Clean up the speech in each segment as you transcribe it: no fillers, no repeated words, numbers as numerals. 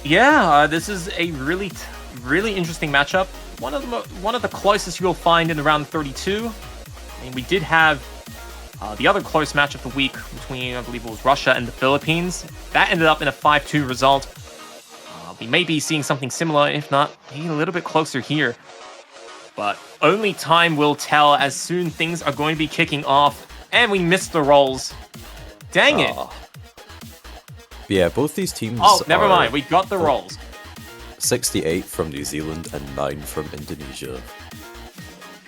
Yeah, this is a really interesting matchup. One of the closest you'll find in the round 32. And we did have the other close match of the week between, I believe it was Russia and the Philippines. That ended up in a 5-2 result. We may be seeing something similar, if not maybe a little bit closer here. But only time will tell as soon things are going to be kicking off. And we missed the rolls. Dang it. Yeah, both these teams Never mind. We got the rolls. 68 from New Zealand and 9 from Indonesia.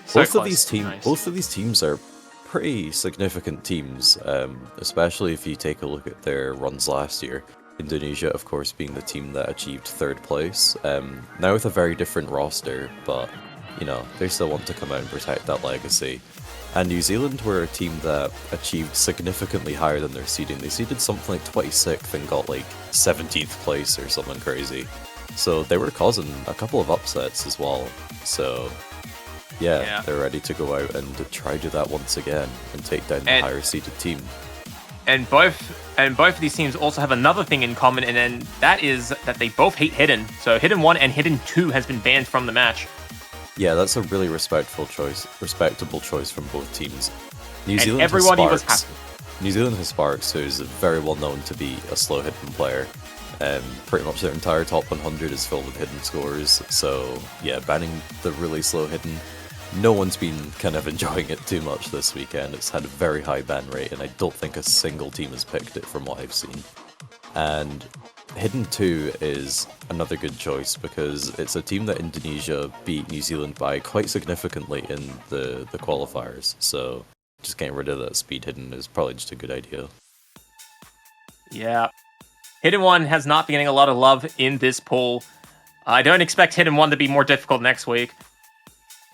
So both close. of these teams are pretty significant teams, especially if you take a look at their runs last year. Indonesia, of course, being the team that achieved 3rd place, now with a very different roster, but, you know, they still want to come out and protect that legacy. And New Zealand were a team that achieved significantly higher than their seeding. They seeded something like 26th and got like 17th place or something crazy. So they were causing a couple of upsets as well. So yeah, they're ready to go out and try do that once again and take down the higher seeded team. And both of these teams also have another thing in common, and then that is that they both hate Hidden. So Hidden 1 and Hidden 2 has been banned from the match. Yeah, that's a really respectable choice from both teams. New Zealand everybody was happy. New Zealand has Sparks, who's very well known to be a slow hidden player. Pretty much their entire top 100 is filled with hidden scores, so yeah, banning the really slow hidden, no one's been kind of enjoying it too much this weekend. It's had a very high ban rate, and I don't think a single team has picked it from what I've seen. And Hidden 2 is another good choice because it's a team that Indonesia beat New Zealand by quite significantly in the qualifiers, so just getting rid of that speed Hidden is probably just a good idea. Yeah. Hidden 1 has not been getting a lot of love in this poll. I don't expect Hidden 1 to be more difficult next week,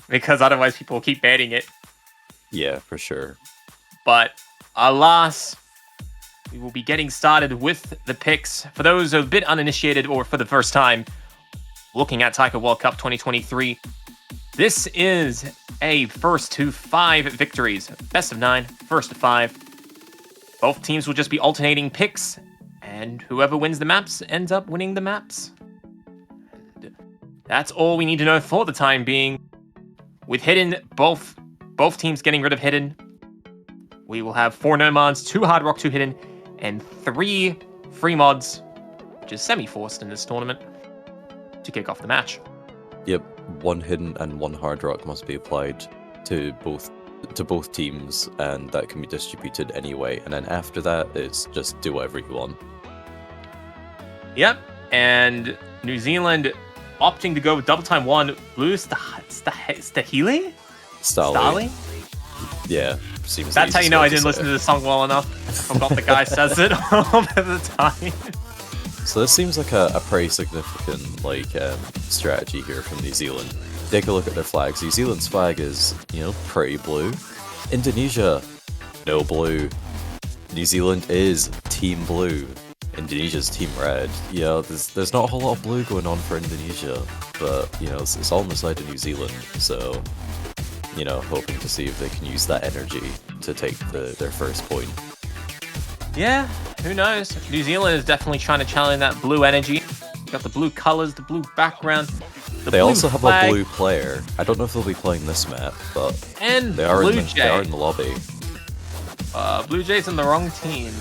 because otherwise people will keep banning it. Yeah, for sure. But alas, we will be getting started with the picks. For those a bit uninitiated or for the first time looking at TAIKO World Cup 2023, this is a first to 5 victories. Best of 9, first to 5. Both teams will just be alternating picks, and whoever wins the maps ends up winning the maps. And that's all we need to know for the time being. With Hidden, both teams getting rid of Hidden, we will have 4 nomads, 2 hard rock, 2 hidden, and 3 free mods, which is semi-forced in this tournament, to kick off the match. Yep, 1 hidden and 1 hard rock must be applied to both teams, and that can be distributed anyway. And then after that, it's just do whatever you want. Yep, and New Zealand opting to go with double time 1 blue Stahili? Stali? Yeah, seems that's how you know I didn't listen to the song well enough. I forgot the guy says it all the time. So this seems like a pretty significant strategy here from New Zealand. Take a look at their flags. New Zealand's flag is, you know, pretty blue. Indonesia, no blue. New Zealand is team blue. Indonesia's team red. Yeah, there's not a whole lot of blue going on for Indonesia, but you know, it's all on the side of New Zealand, so you know, hoping to see if they can use that energy to take their first point. Yeah, who knows? New Zealand is definitely trying to challenge that blue energy. Got the blue colors, the blue background. They also have a blue player. I don't know if they'll be playing this map, but and they are in the lobby. Blue Jay's on the wrong team.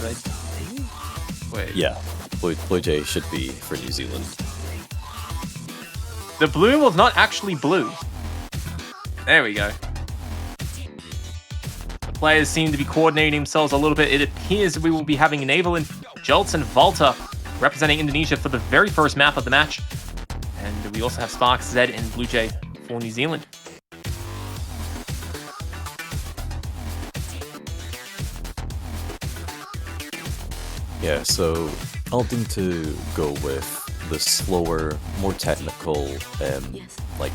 Wait. Yeah, Blue Jay should be for New Zealand. The blue was not actually blue. There we go. The players seem to be coordinating themselves a little bit. It appears we will be having Evelyn, Jolts, and Volta representing Indonesia for the very first map of the match. And we also have Sparks, Zed, and Blue Jay for New Zealand. Yeah, so opting to go with the slower, more technical,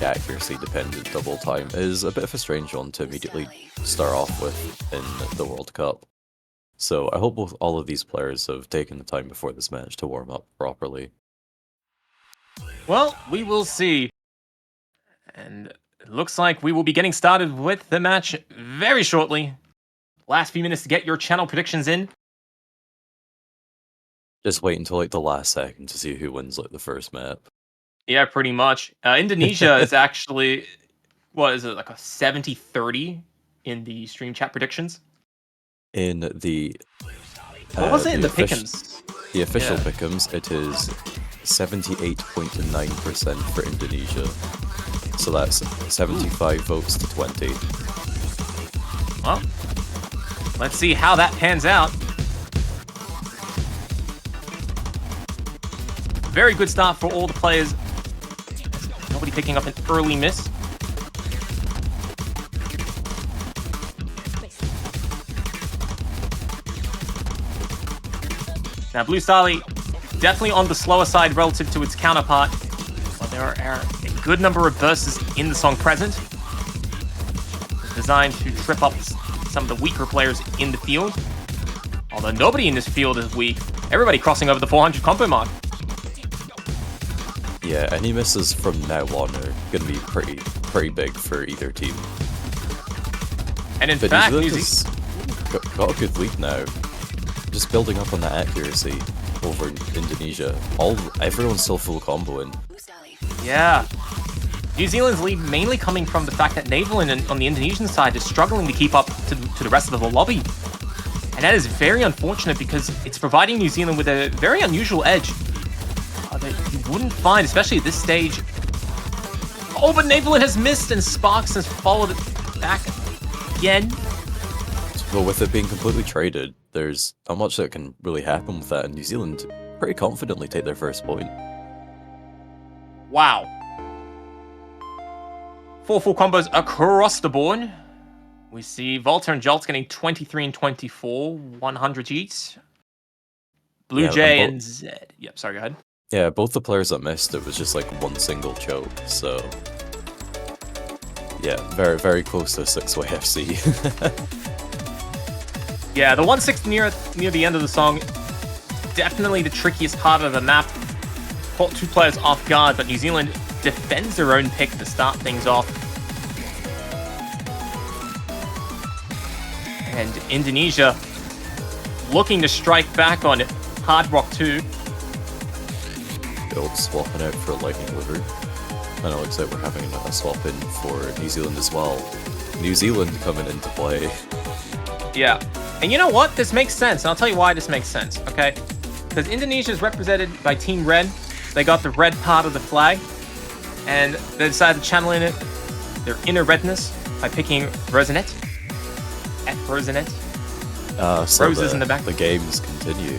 accuracy dependent double time is a bit of a strange one to immediately start off with in the World Cup. So I hope all of these players have taken the time before this match to warm up properly. Well, we will see. And it looks like we will be getting started with the match very shortly. Last few minutes to get your channel predictions in. Just wait until like the last second to see who wins like the first map. Yeah, pretty much. Indonesia is actually, what is it, like a 70-30 in the stream chat predictions? In the What was it in the official pick'ems? the official Yeah. pick'ems, it is 78.9% for Indonesia. So that's 75 votes to 20. Well, let's see how that pans out. Very good start for all the players. Nobody picking up an early miss. Now, Blue Starly definitely on the slower side relative to its counterpart, but there are a good number of bursts in the song present, designed to trip up some of the weaker players in the field. Although nobody in this field is weak, everybody crossing over the 400 combo mark. Yeah, any misses from now on are going to be pretty big for either team. And in But fact, New New Zealand's got a good lead now. Just building up on that accuracy over in Indonesia. Everyone's still full comboing. Yeah. New Zealand's lead mainly coming from the fact that Navalin on the Indonesian side is struggling to keep up to the rest of the lobby. And that is very unfortunate because it's providing New Zealand with a very unusual edge that you wouldn't find, especially at this stage. Oh, but Navalin has missed and Sparks has followed it back again. But with it being completely traded, there's not much that can really happen with that, and New Zealand pretty confidently take their first point. Wow. 4 full combos across the board. We see Volta and Jolt's getting 23 and 24, 100 each. Blue Yeah, Jay and and Zed. Yep, sorry, go ahead. Yeah, both the players that missed, it was just like one single choke, so... Yeah, very, very close to 6-way FC. Yeah, the 1-6 near the end of the song, definitely the trickiest part of the map. Caught 2 players off guard, but New Zealand defends their own pick to start things off. And Indonesia looking to strike back on Hard Rock 2. The old swapping out for Lightning Liver. And it looks like we're having a swap in for New Zealand as well. New Zealand coming into play. Yeah. And you know what? This makes sense. And I'll tell you why this makes sense, okay? Because Indonesia is represented by Team Red. They got the red part of the flag. And they decided to channel in it their inner redness by picking Rosinette. Rosinette. So Roses in the back. The games continue.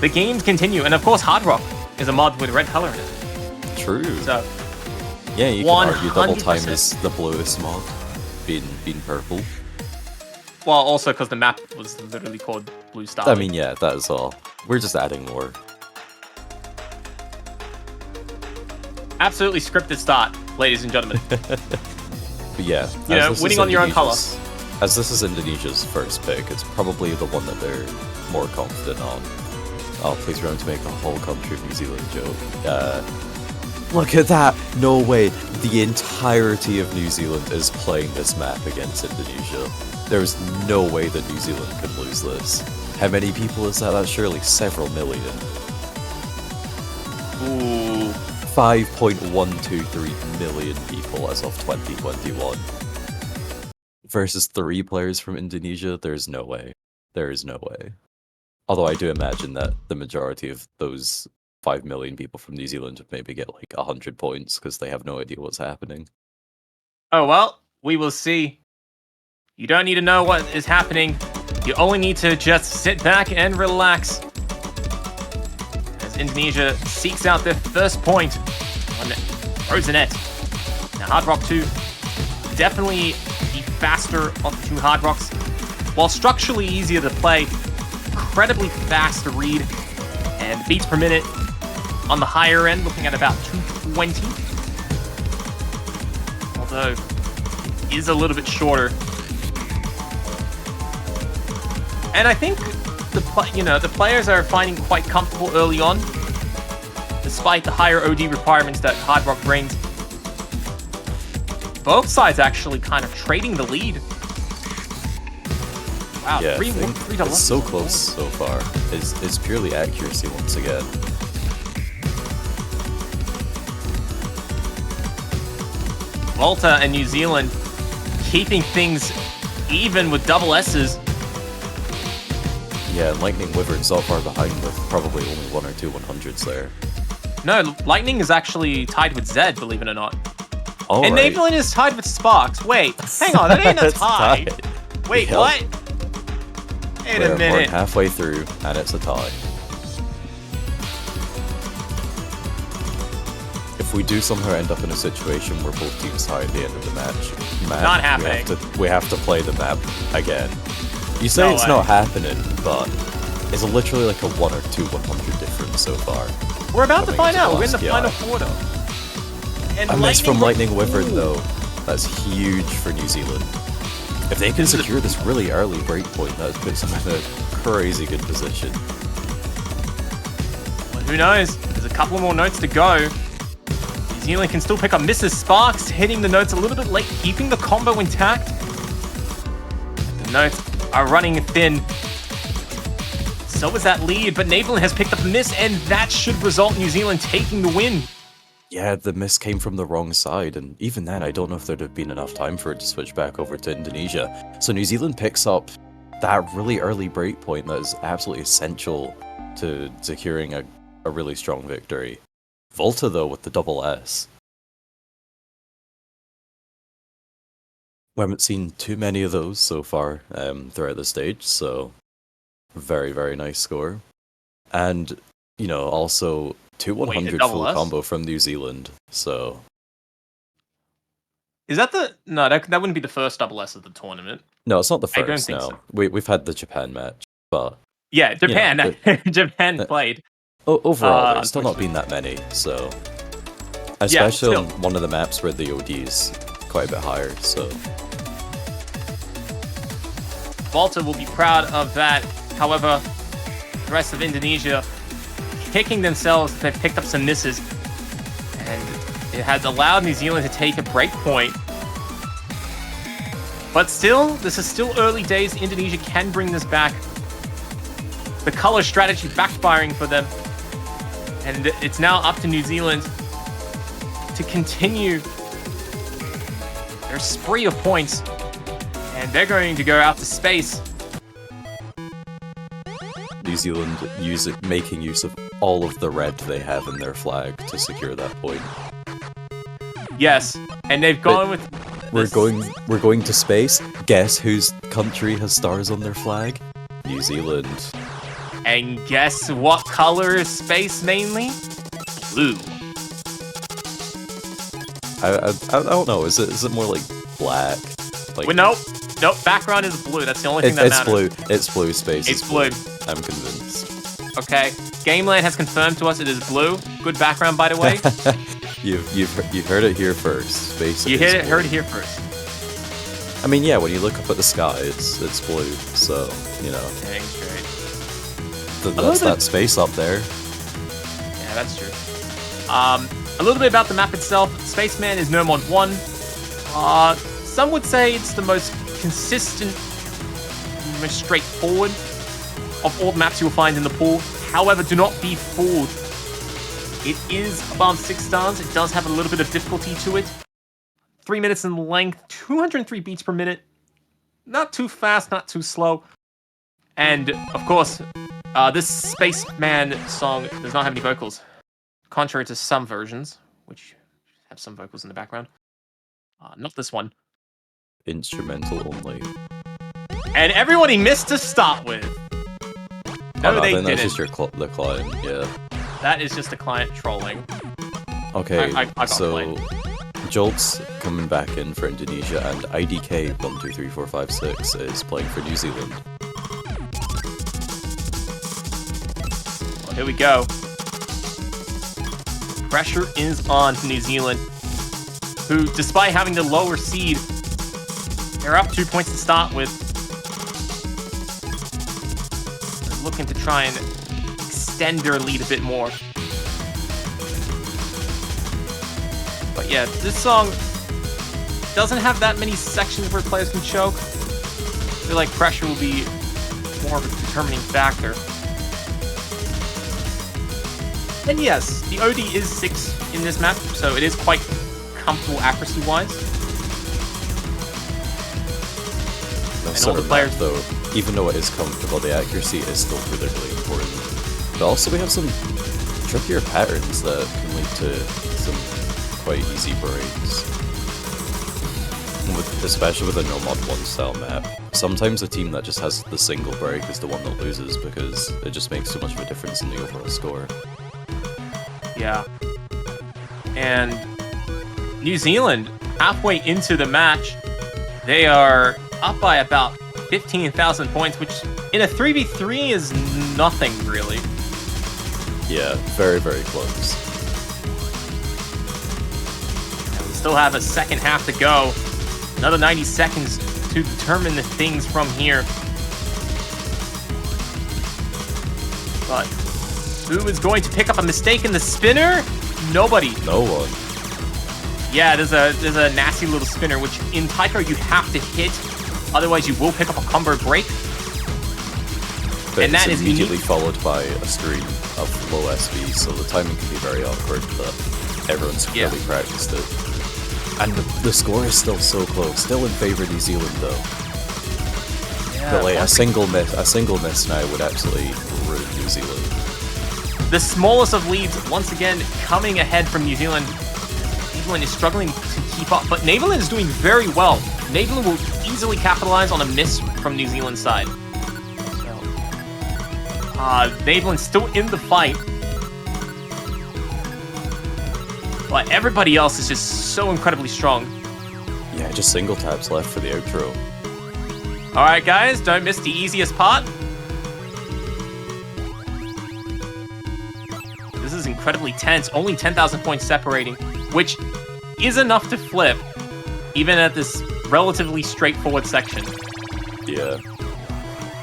The games continue. And of course, Hard Rock is a mod with red color in it. True. So, yeah, you can argue Double Time 100%. is the bluest mod, being purple. well, also because the map was literally called Blue Star. I mean, yeah, that is all. We're just adding more. Absolutely scripted start, ladies and gentlemen. But yeah, You know, winning on your own colour. As this is Indonesia's first pick, it's probably the one that they're more confident on. Oh, please remember to make a whole country of New Zealand joke. Look at that! No way! The entirety of New Zealand is playing this map against Indonesia. There's no way that New Zealand could lose this. How many people is that? That's surely several million. Ooh. 5.123 million people as of 2021. Versus 3 players from Indonesia, there's no way. There is no way. Although I do imagine that the majority of those 5 million people from New Zealand would maybe get like 100 points because they have no idea what's happening. Oh, well, we will see. You don't need to know what is happening. You only need to just sit back and relax. As Indonesia seeks out their first point on Rosinette. Now, Hard Rock 2, definitely the faster of the 2 Hard Rocks. While structurally easier to play, incredibly fast to read, and beats per minute on the higher end, looking at about 220. Although, it is a little bit shorter. And I think the players are finding quite comfortable early on, despite the higher OD requirements that Hard Rock brings. Both sides actually kind of trading the lead. Wow, Yeah, three double it's so close so far. It's purely accuracy once again. Volta and New Zealand keeping things even with double S's. Yeah, and Lightning Wyvern's not far behind with probably only 1 or 2 100s there. No, Lightning is actually tied with Zed, believe it or not. All And right. Navelin is tied with Sparks. Wait, hang on, that ain't a It's tie. tied. Wait, Yep. what? Wait a We're minute. halfway through, and it's a tie. If we do somehow end up in a situation where both teams tie at the end of the match, man, Not happening. We have to play the map again. You say No it's way. not happening, but it's literally like a 1 or 2 100 difference so far. We're about to coming find into out. We're in the last final GI. quarter. And A miss from Lightning Wyvern, Ooh. though. That's huge for New Zealand. If they can secure this really early breakpoint, that puts them in a crazy good position. Well, who knows? There's a couple more notes to go. New Zealand can still pick up Mrs. Sparks, hitting the notes a little bit late, keeping the combo intact. The notes are running thin. So is that lead, but Navelin has picked up a miss, and that should result in New Zealand taking the win. Yeah, the miss came from the wrong side, and even then, I don't know if there'd have been enough time for it to switch back over to Indonesia. So New Zealand picks up that really early breakpoint that is absolutely essential to securing a really strong victory. Volta, though, with the double S. We haven't seen too many of those so far throughout the stage, so very, very nice score. And, you know, also 2 100 double full S? combo from New Zealand, so... Is that the... No, that wouldn't be the first double S of the tournament. No, it's not the I don't first, think no. so. We've had the Japan match, but Yeah, Japan. Yeah, Japan played. overall, there's still not been that many, so... Especially on still. one of the maps where the OD is quite a bit higher, so... Volta will be proud of that. However, the rest of Indonesia kicking themselves, they've picked up some misses. And it has allowed New Zealand to take a break point. But still, this is still early days. Indonesia can bring this back. The color strategy backfiring for them. And it's now up to New Zealand to continue their spree of points. And they're going to go out to space. New Zealand making use of all of the red they have in their flag to secure that point. Yes, and they've gone with... We're going to space. Guess whose country has stars on their flag? New Zealand. And guess what color is space mainly? Blue. I don't know. Is it more like black? Like Well, nope. Background is blue. That's the only thing that it's matters. blue. It's blue. Space. It's is blue. I'm convinced. Okay. Gameland has confirmed to us it is blue. Good background, by the way. You've heard it here first. Space. You is blue. heard it here first. I mean, yeah. When you look up at the sky, it's blue. So you know Dang straight. that's that space up there. Yeah, that's true. A little bit about the map itself. Spaceman is no mod 1. Some would say it's the most consistent, most straightforward of all the maps you will find in the pool. However, do not be fooled. It is above 6 stars. It does have a little bit of difficulty to it. 3 minutes in length, 203 beats per minute. Not too fast, not too slow. And, of course, this Spaceman song does not have any vocals. Contrary to some versions, which have some vocals in the background. Not this one. Instrumental only. And everyone he missed to start with. No, they then didn't. that's just the client. Yeah. That is just the client trolling. Okay. I got so played. Jolt's coming back in for Indonesia, and IDK 123456 is playing for New Zealand. Well, here we go. Pressure is on to New Zealand, who, despite having the lower seed, they're up 2 points to start with. They're looking to try and extend their lead a bit more. But yeah, this song doesn't have that many sections where players can choke. feel like pressure will be more of a determining factor. And yes, the OD is 6 in this map, so it is quite comfortable accuracy-wise. And all the players, though, even though it is comfortable, the accuracy is still critically important. But also we have some trickier patterns that can lead to some quite easy breaks. Especially with a no mod 1 style map. Sometimes a team that just has the single break is the one that loses because it just makes so much of a difference in the overall score. Yeah. And New Zealand, halfway into the match, they are up by about 15,000 points, which in a 3v3 is nothing, really. Yeah, very, very close. And we still have a second half to go. Another 90 seconds to determine the things from here. But who is going to pick up a mistake in the spinner? Nobody. No one. Yeah, there's a nasty little spinner, which in Taiko you have to hit, otherwise you will pick up a combo break. But and that is immediately followed by a stream of low SV, so the timing can be very awkward, but everyone's really practiced it. And the score is still so close, still in favor of New Zealand though. Yeah, but like a single miss now would absolutely ruin New Zealand. The smallest of leads once again coming ahead from New Zealand. New Zealand is struggling to keep up, but Neverland is doing very well. Neverland will easily capitalize on a miss from New Zealand's side. Neverland's still in the fight. But everybody else is just so incredibly strong. Yeah, just single taps left for the outro. Alright guys, don't miss the easiest part. This is incredibly tense, only 10,000 points separating, which is enough to flip, even at this relatively straightforward section. Yeah.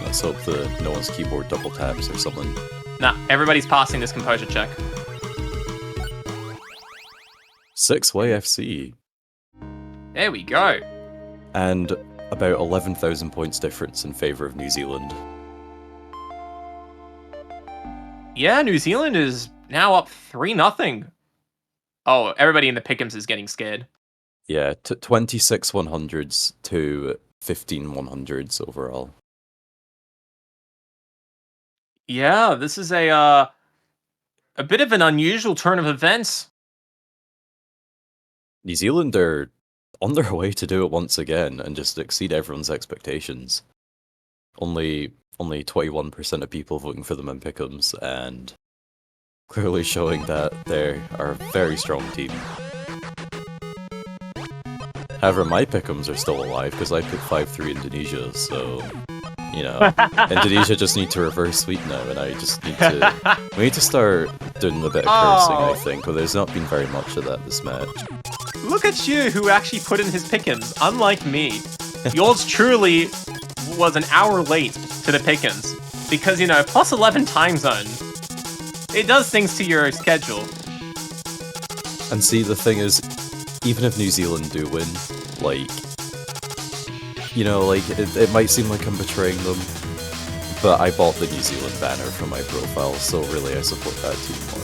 Let's hope that no one's keyboard double taps or something. Nah, everybody's passing this composure check. 6-way FC. There we go. And about 11,000 points difference in favor of New Zealand. Yeah, New Zealand is now up 3-0. Oh, everybody in the pick'ems is getting scared. Yeah, 26 100s to 15 100s overall. Yeah, this is a bit of an unusual turn of events. New Zealand are on their way to do it once again and just exceed everyone's expectations. Only 21% of people voting for them in pick'ems, and clearly showing that they are a very strong team. However, my pick'ems are still alive because I picked 5-3 Indonesia, so you know, Indonesia just need to reverse sweep now, and I just need to. We need to start doing a bit of cursing, I think, but there's not been very much of that this match. Look at you, who actually put in his pick'ems, unlike me. Yours truly was an hour late to the pick'ems, because, you know, plus 11 time zone, it does things to your schedule. And see, the thing is, even if New Zealand do win, like, you know, like, it might seem like I'm betraying them, but I bought the New Zealand banner from my profile, so really I support that team more.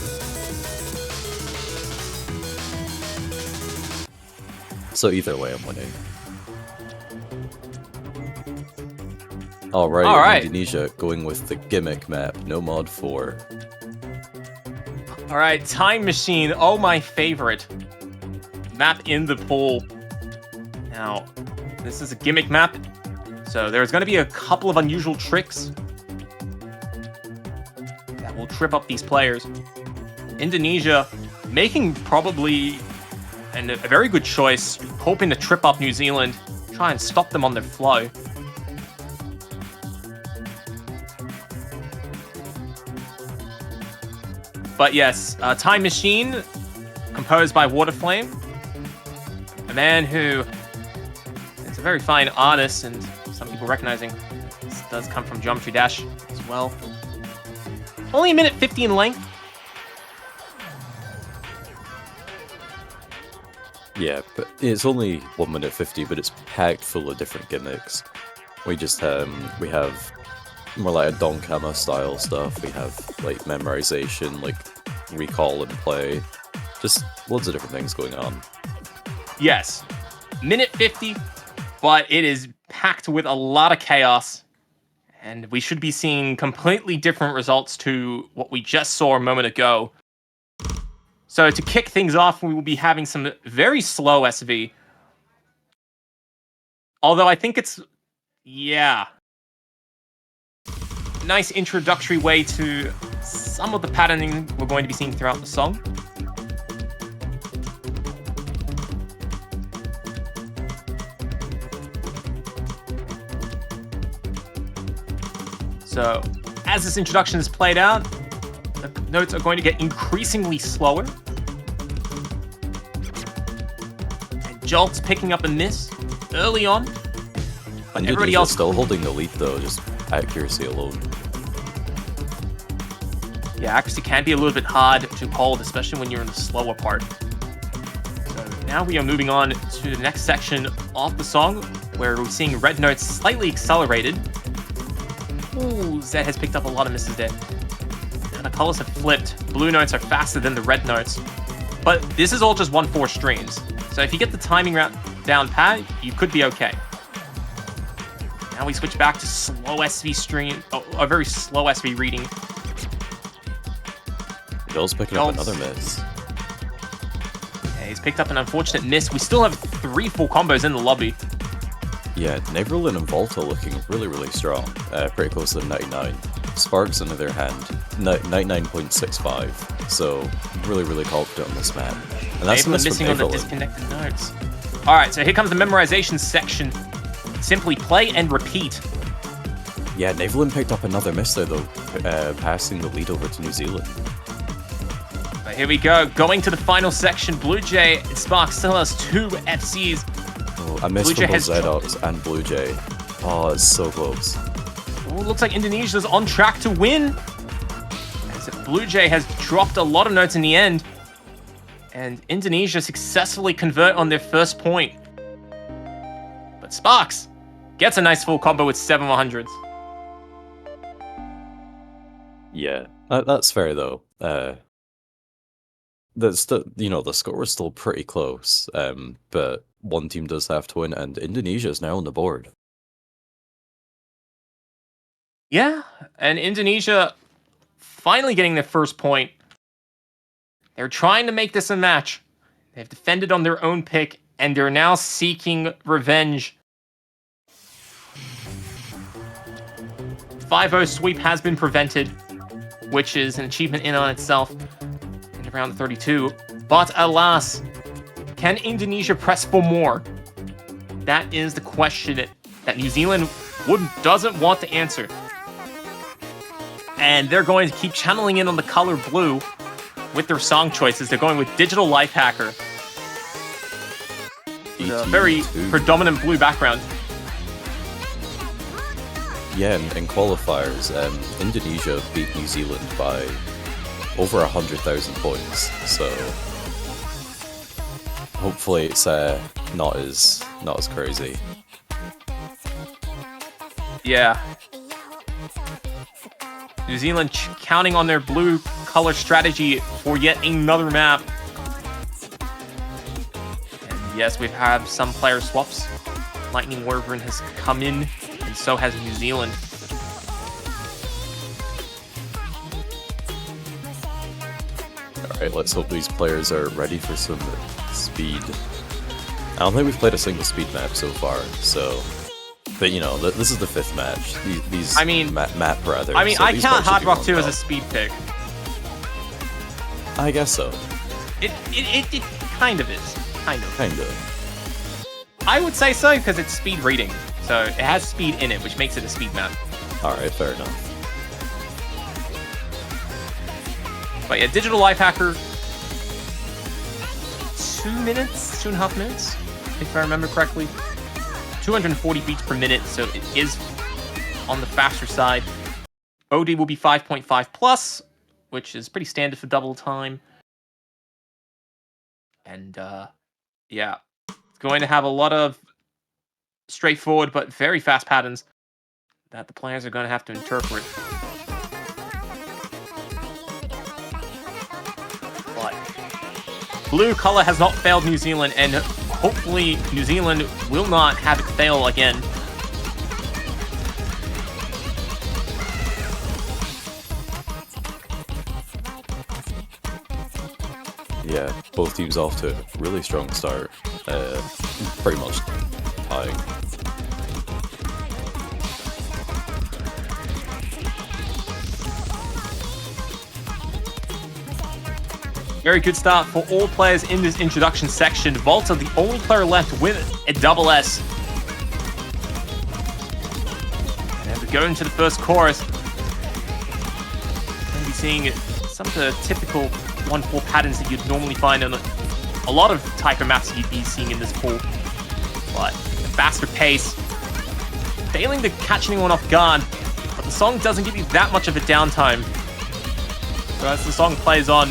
So either way, I'm winning. Alright, Indonesia going with the gimmick map, no mod 4. Alright, Time Machine, oh my favorite. Map in the pool. Now, this is a gimmick map, so there's going to be a couple of unusual tricks that will trip up these players. Indonesia making probably a very good choice, hoping to trip up New Zealand, try and stop them on their flow. But yes, Time Machine, composed by Waterflame, a man who is a very fine artist, and some people recognizing this does come from Geometry Dash as well. Only a minute 50 in length. Yeah, but it's only 1 minute 50, but it's packed full of different gimmicks. We just we have more like a Donkama style stuff. We have like memorization, like recall and play, just loads of different things going on. Yes, minute 50, but it is packed with a lot of chaos, and we should be seeing completely different results to what we just saw a moment ago. So to kick things off, we will be having some very slow SV. Although I think it's, yeah, nice introductory way to some of the patterning we're going to be seeing throughout the song. So as this introduction is played out, the notes are going to get increasingly slower. And Jolt's picking up a miss early on. But everybody else still holding the lead though, just accuracy alone. Yeah, accuracy can be a little bit hard to hold, especially when you're in the slower part. So now we are moving on to the next section of the song, where we're seeing red notes slightly accelerated. Ooh, Zed has picked up a lot of misses there. Now the colors have flipped. Blue notes are faster than the red notes. But this is all just 1/4 streams. So if you get the timing down pat, you could be okay. Now we switch back to slow SV stream, a very slow SV reading. Bill's picking up another miss. Yeah, he's picked up an unfortunate miss. We still have 3 full combos in the lobby. Yeah, Neverlin and Volta looking really, really strong. Pretty close to 99. Sparks, on the other hand, 99.65. So, really, really confident on this map. And that's missing on the disconnected notes. Alright, so here comes the memorization section. Simply play and repeat. Yeah, Neverlin picked up another miss there, though, passing the lead over to New Zealand. But here we go, going to the final section. Blue Jay and Sparks still has 2 FCs. Oh, I missed both Zedox and Blue Jay. Oh, it's so close. Oh, looks like Indonesia's on track to win. As Blue Jay has dropped a lot of notes in the end. And Indonesia successfully convert on their first point. But Sparks gets a nice full combo with 7 100s. Yeah, that's fair though. That's the score was still pretty close. But one team does have to win, and Indonesia is now on the board. Yeah, and Indonesia finally getting their first point. They're trying to make this a match. They've defended on their own pick, and they're now seeking revenge. 5-0 sweep has been prevented, which is an achievement in on itself in round 32. But alas, can Indonesia press for more? That is the question that New Zealand doesn't want to answer. And they're going to keep channeling in on the color blue with their song choices. They're going with Digital Life Hacker. A very predominant blue background. Yeah, in qualifiers, Indonesia beat New Zealand by over 100,000 points. So hopefully it's not as crazy. Yeah. New Zealand counting on their blue color strategy for yet another map. And yes, we've had some player swaps. Lightning Wyvern has come in, and so has New Zealand. Alright, let's hope these players are ready for some speed. I don't think we've played a single speed map so far, so... But this is the 5th match. Map rather. I mean, so I count Hard Rock 2 as a speed pick. I guess so. It kind of is. Kind of. I would say so, because it's speed reading. So it has speed in it, which makes it a speed map. Alright, fair enough. But yeah, Digital Life Hacker, 2 minutes, 2.5 minutes, if I remember correctly. 240 beats per minute, so it is on the faster side. OD will be 5.5 plus, which is pretty standard for double time. And yeah, it's going to have a lot of straightforward but very fast patterns. that the players are going to have to interpret. But blue color has not failed New Zealand, and hopefully New Zealand will not have it fail again. Yeah, both teams off to a really strong start. Pretty much tying. Very good start for all players in this introduction section. Volta, the only player left with a double S. And as we go into the first chorus, we're going to be seeing some of the typical 1-4 patterns that you'd normally find on a lot of Taiko maps you'd be seeing in this pool. But a faster pace, failing to catch anyone off guard, but the song doesn't give you that much of a downtime. So as the song plays on,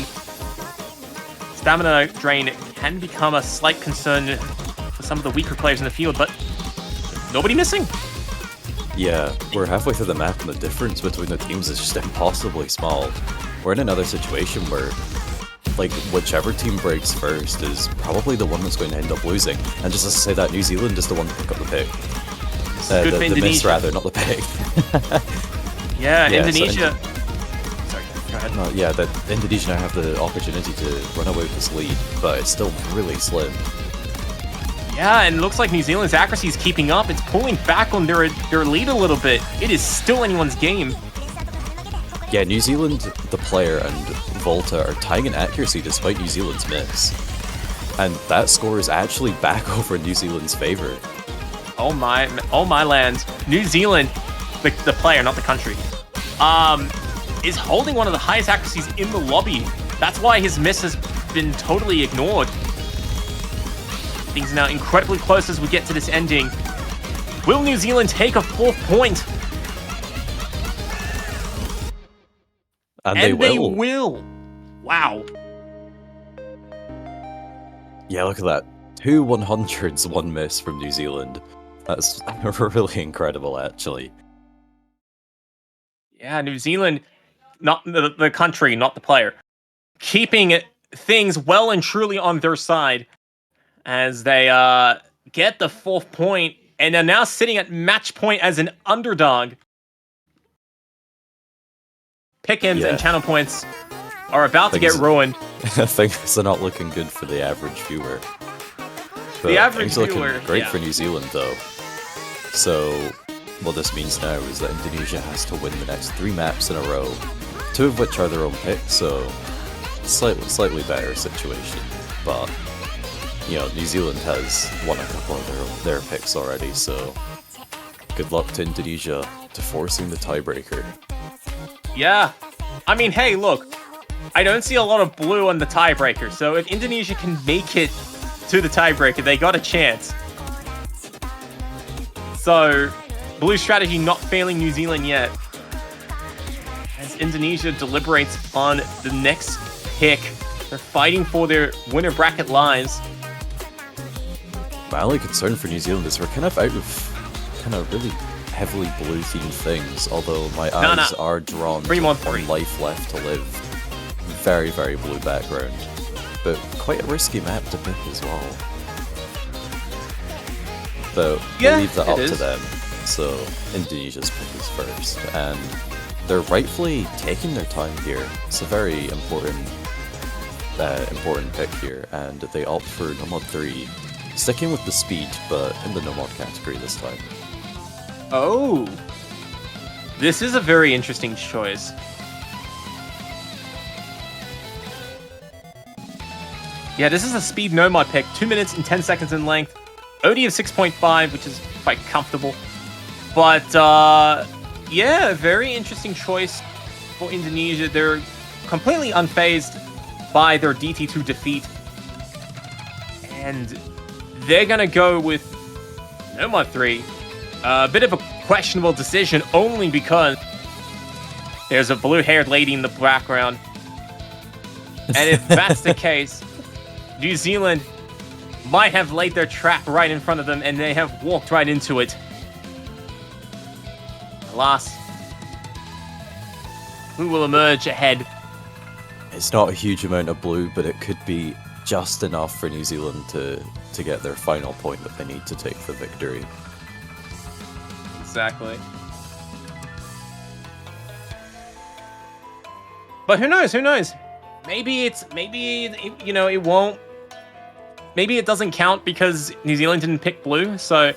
stamina drain can become a slight concern for some of the weaker players in the field, but nobody missing. Yeah, we're halfway through the map and the difference between the teams is just impossibly small. We're in another situation where, like, whichever team breaks first is probably the one that's going to end up losing. And just to say that, New Zealand is the one to pick up the pick. The miss, rather, not the pick. Yeah, Indonesia. Sorry, go ahead. Yeah, Indonesia now have the opportunity to run away with this lead, but it's still really slim. Yeah, and it looks like New Zealand's accuracy is keeping up. It's pulling back on their lead a little bit. It is still anyone's game. Yeah, New Zealand, the player, and Volta are tying in accuracy despite New Zealand's miss. And that score is actually back over in New Zealand's favor. Oh my land. New Zealand, the player, not the country, is holding one of the highest accuracies in the lobby. That's why his miss has been totally ignored. Things are now incredibly close as we get to this ending. Will New Zealand take a 4th point? And they will. Wow. Yeah, look at that. 2 100s, 1 miss from New Zealand. That's really incredible, actually. Yeah, New Zealand, not the country, not the player, keeping things well and truly on their side as they get the 4th point and are now sitting at match point as an underdog. Pick-ins and channel points are about to get ruined. Things are not looking good for the average viewer. But the average things viewer, are looking great for New Zealand, though. So, what this means now is that Indonesia has to win the next 3 maps in a row, 2 of which are their own picks, so slightly better situation. But, you know, New Zealand has won a couple of their picks already, so good luck to Indonesia to forcing the tiebreaker. Yeah. I mean, hey, look, I don't see a lot of blue on the tiebreaker, so if Indonesia can make it to the tiebreaker, they got a chance. So, blue strategy not failing New Zealand yet. As Indonesia deliberates on the next pick, they're fighting for their winner bracket lives. My only concern for New Zealand is we're kind of out of really heavily blue-themed things, although my eyes are drawn to Life Left to Live. Very, very blue background. But quite a risky map to pick as well. Though, we'll leave that up to them. So, Indonesia's pick is first, and they're rightfully taking their time here. It's a very important pick here, and they opt for No-Mod 3. Sticking with the speed, but in the No-Mod category this time. Oh, this is a very interesting choice. Yeah, this is a speed no-mod pick. 2 minutes and 10 seconds in length. OD of 6.5, which is quite comfortable. But, yeah, very interesting choice for Indonesia. They're completely unfazed by their DT2 defeat. And they're going to go with No-Mod 3. A bit of a questionable decision only because there's a blue-haired lady in the background. And if that's the case, New Zealand might have laid their trap right in front of them and they have walked right into it. last. Who will emerge ahead? It's not a huge amount of blue, but it could be just enough for New Zealand to get their final point that they need to take the victory. Exactly. But who knows? Who knows? Maybe it won't. Maybe it doesn't count because New Zealand didn't pick blue, so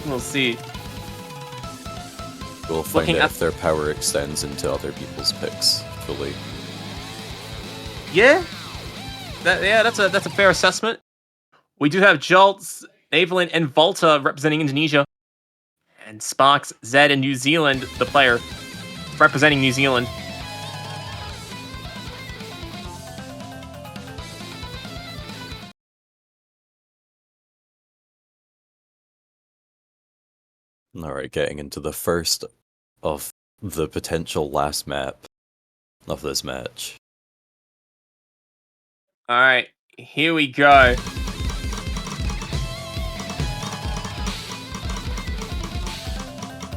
we'll see. We'll find out if their power extends into other people's picks fully. Yeah, that's a fair assessment. We do have Jolts, Avelin, and Volta representing Indonesia, and Sparks, Zed, and New Zealand, the player representing New Zealand. Alright, getting into the first of the potential last map of this match. Alright, here we go.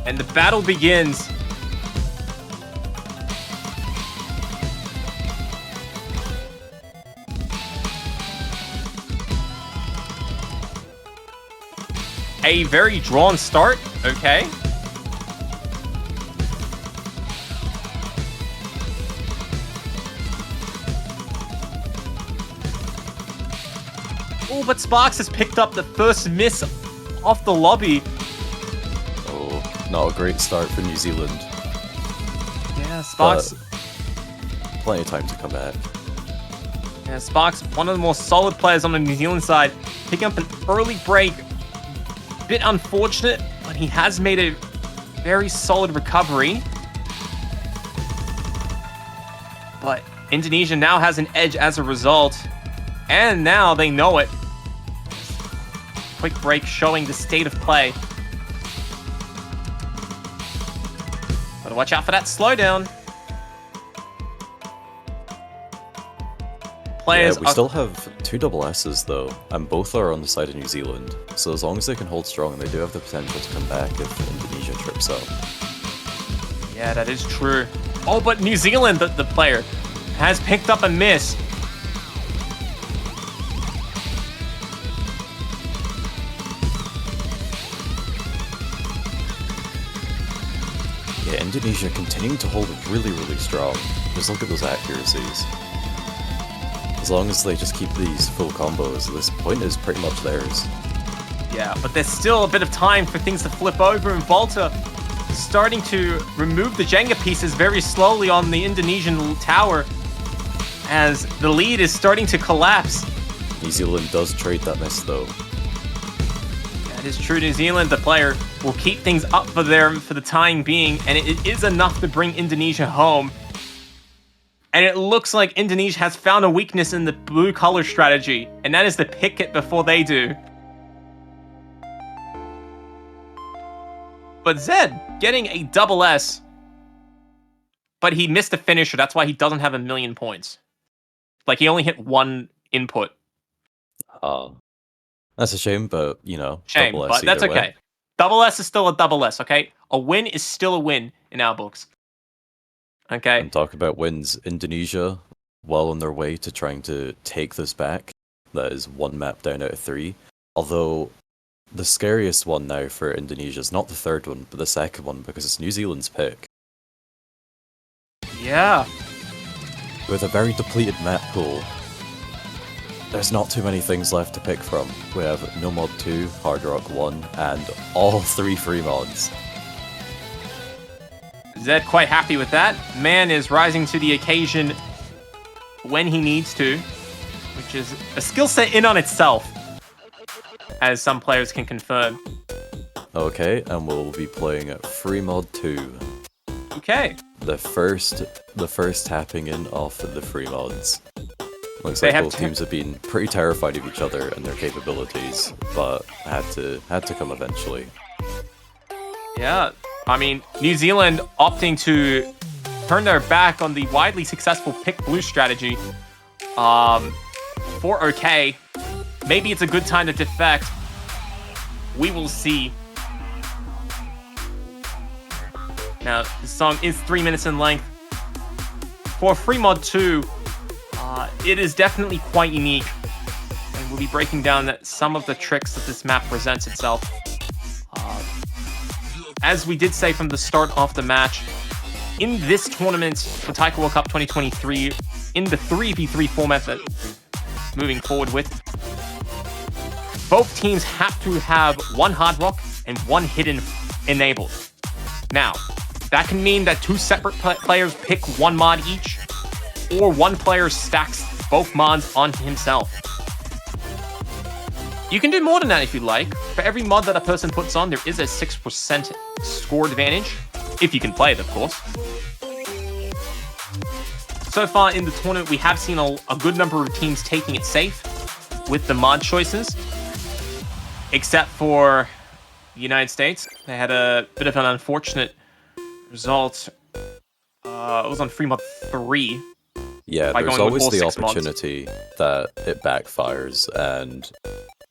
And the battle begins. A very drawn start, okay. Oh, but Sparks has picked up the first miss off the lobby. Oh, not a great start for New Zealand. Yeah, Sparks. Plenty of time to come back. Yeah, Sparks, one of the more solid players on the New Zealand side, picking up an early break. Bit unfortunate, but he has made a very solid recovery. But Indonesia now has an edge as a result, and now they know it. Quick break showing the state of play. Gotta watch out for that slowdown. Yeah, we still have 2 double S's though, and both are on the side of New Zealand. So as long as they can hold strong, they do have the potential to come back if Indonesia trips up. Yeah, that is true. Oh, but New Zealand, the player, has picked up a miss. Yeah, Indonesia continuing to hold it really, really strong. Just look at those accuracies. As long as they just keep these full combos, this point is pretty much theirs. Yeah, but there's still a bit of time for things to flip over, and Volta starting to remove the Jenga pieces very slowly on the Indonesian tower as the lead is starting to collapse. New Zealand does trade that miss though. That is true. New Zealand, the player, will keep things up for the time being, and it is enough to bring Indonesia home. And it looks like Indonesia has found a weakness in the blue color strategy, and that is to pick it before they do. But Zed getting a double S, but he missed a finisher. That's why he doesn't have 1,000,000 points. Like, he only hit 1 input. That's a shame, but, you know, shame, double S but that's either okay. way. Double S is still a double S, okay? A win is still a win in our books. Okay. And talk about wins. Indonesia, well on their way to trying to take this back. That is 1 map down out of 3. Although, the scariest one now for Indonesia is not the 3rd one, but the 2nd one, because it's New Zealand's pick. Yeah. With a very depleted map pool, there's not too many things left to pick from. We have No Mod 2, Hard Rock 1, and all 3 free mods. Zed quite happy with that. Man is rising to the occasion when he needs to, which is a skill set in on itself, as some players can confirm. Okay, and we'll be playing at Free Mod 2. Okay. The first tapping in of the free mods. Looks like both teams have been pretty terrified of each other and their capabilities, but had to come eventually. Yeah, I mean, New Zealand opting to turn their back on the widely successful pick blue strategy for OK. Maybe it's a good time to defect. We will see. Now, the song is 3 minutes in length. For Free Mod 2, it is definitely quite unique. And we'll be breaking down some of the tricks that this map presents itself. As we did say from the start of the match, in this tournament for TAIKO World Cup 2023, in the 3v3 format that we're moving forward with, both teams have to have one hard rock and one hidden enabled. Now, that can mean that two separate players pick one mod each, or one player stacks both mods onto himself. You can do more than that if you like. For every mod that a person puts on, there is a 6% score advantage, if you can play it, of course. So far in the tournament, we have seen a good number of teams taking it safe with the mod choices, except for the United States. They had a bit of an unfortunate result. It was on Free Mod 3. Yeah, there's always the opportunity that it backfires and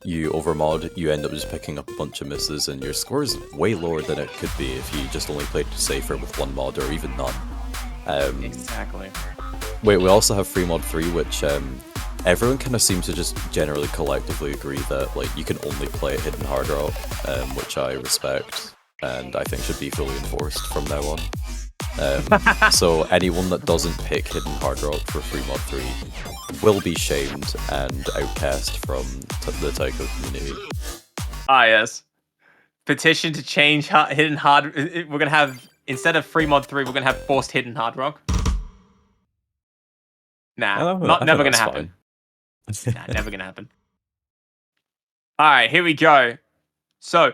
you overmod, you end up just picking up a bunch of misses, and your score is way lower than it could be if you just only played safer with one mod or even none. Exactly. Wait, we also have Free Mod 3, which everyone kind of seems to just generally collectively agree that like you can only play a hidden hard rock, which I respect and I think should be fully enforced from now on. So anyone that doesn't pick hidden hard rock for Free Mod 3 will be shamed and outcast from the Taiko community. Ah, yes. Petition to change hidden hard. We're gonna have, instead of Free Mod 3, we're gonna have forced hidden hard rock. Nah, never gonna happen. Nah, never gonna happen. All right, here we go. So,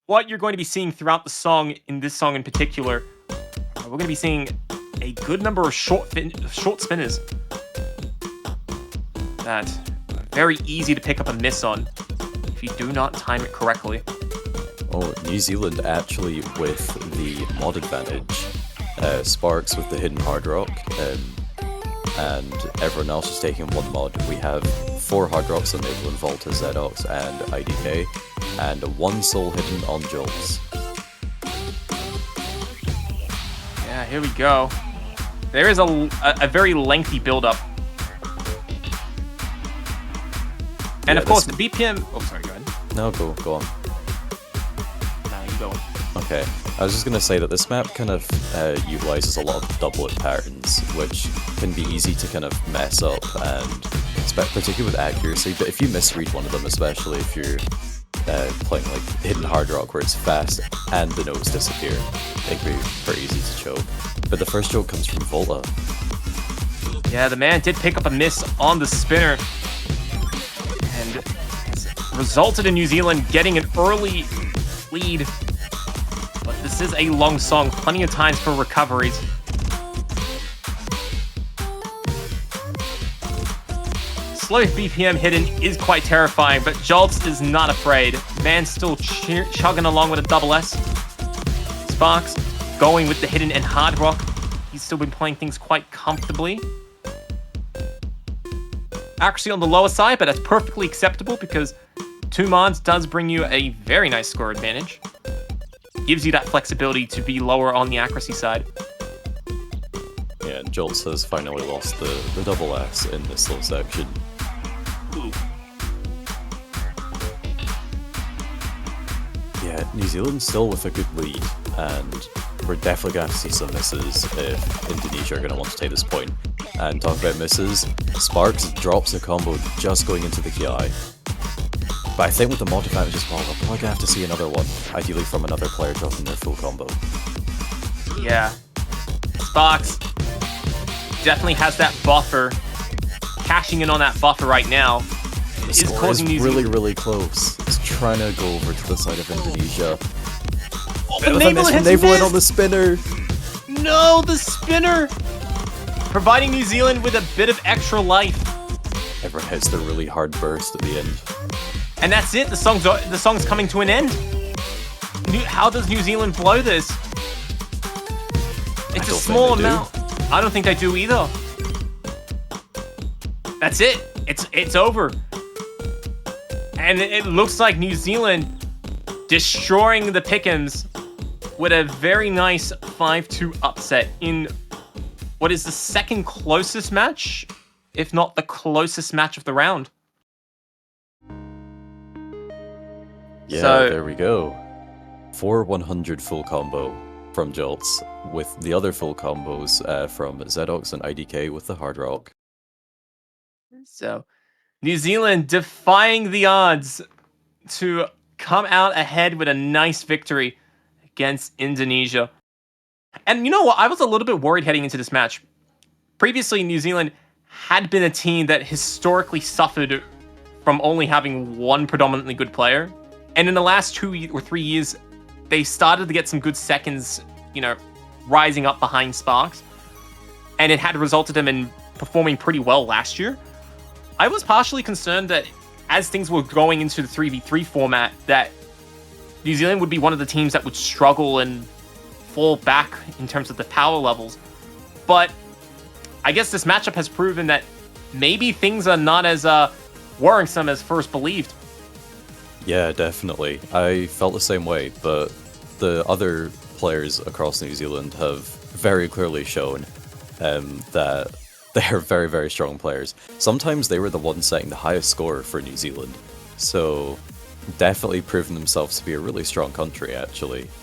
what you're going to be seeing throughout the song, in this song in particular, we're going to be seeing a good number of short spinners that are very easy to pick up a miss on if you do not time it correctly. Oh, New Zealand actually with the mod advantage. Sparks with the hidden hard rock, and everyone else is taking one mod. We have 4 hard rocks enabling Volta, Zedox, and IDK, and 1 soul hidden on Jolts. Yeah, here we go. There is a very lengthy build-up. And of course, the BPM... Oh, sorry, go ahead. No, go on. No, you go on. Okay, I was just going to say that this map kind of utilizes a lot of doublet patterns, which can be easy to kind of mess up, and particularly with accuracy, but if you misread one of them, especially if you're playing like hidden hard rock where it's fast and the notes disappear, it can be pretty easy to choke. But the first choke comes from Volta. Yeah, the man did pick up a miss on the spinner, and has resulted in New Zealand getting an early lead. But this is a long song, plenty of times for recoveries. Slow BPM hidden is quite terrifying, but Jolts is not afraid. Man still chugging along with a double S. Sparks going with the hidden and hard rock. He's still been playing things quite comfortably. Accuracy on the lower side, but that's perfectly acceptable because 2 mods does bring you a very nice score advantage. Gives you that flexibility to be lower on the accuracy side. Yeah, and Jolts has finally lost the double S in this little section. Ooh. Yeah, New Zealand still with a good lead, and we're definitely going to see some misses if Indonesia are going to want to take this point. And talk about misses, Sparks drops a combo just going into the KI. But I think with the mod advantage as well, we're probably going to have to see another one, ideally from another player dropping their full combo. Yeah. Sparks definitely has that buffer. Cashing in on that buffer right now. The score is really close. It's trying to go over to the side of Indonesia. Oh, the navel on the spinner! No, the spinner! Providing New Zealand with a bit of extra life. Everyone hits the really hard burst at the end. And that's it, the song's coming to an end. How does New Zealand blow this? It's a small amount. I don't think they do either. That's it. It's over. And it looks like New Zealand destroying the pick'ems with a very nice 5-2 upset in what is the second closest match, if not the closest match of the round. Yeah, So- there we go. 4-100 full combo from Jolts, with the other full combos from Zedox and IDK with the Hard Rock. So, New Zealand defying the odds to come out ahead with a nice victory against Indonesia. And you know what? I was a little bit worried heading into this match. Previously, New Zealand had been a team that historically suffered from only having one predominantly good player. And in the last 2 or 3 years, they started to get some good seconds, rising up behind Sparks. And it had resulted them in performing pretty well last year. I was partially concerned that as things were going into the 3v3 format, that New Zealand would be one of the teams that would struggle and fall back in terms of the power levels. But I guess this matchup has proven that maybe things are not as worrisome as first believed. Yeah, definitely. I felt the same way, but the other players across New Zealand have very clearly shown that they are very, very strong players. Sometimes they were the ones setting the highest score for New Zealand. So definitely proven themselves to be a really strong country, actually.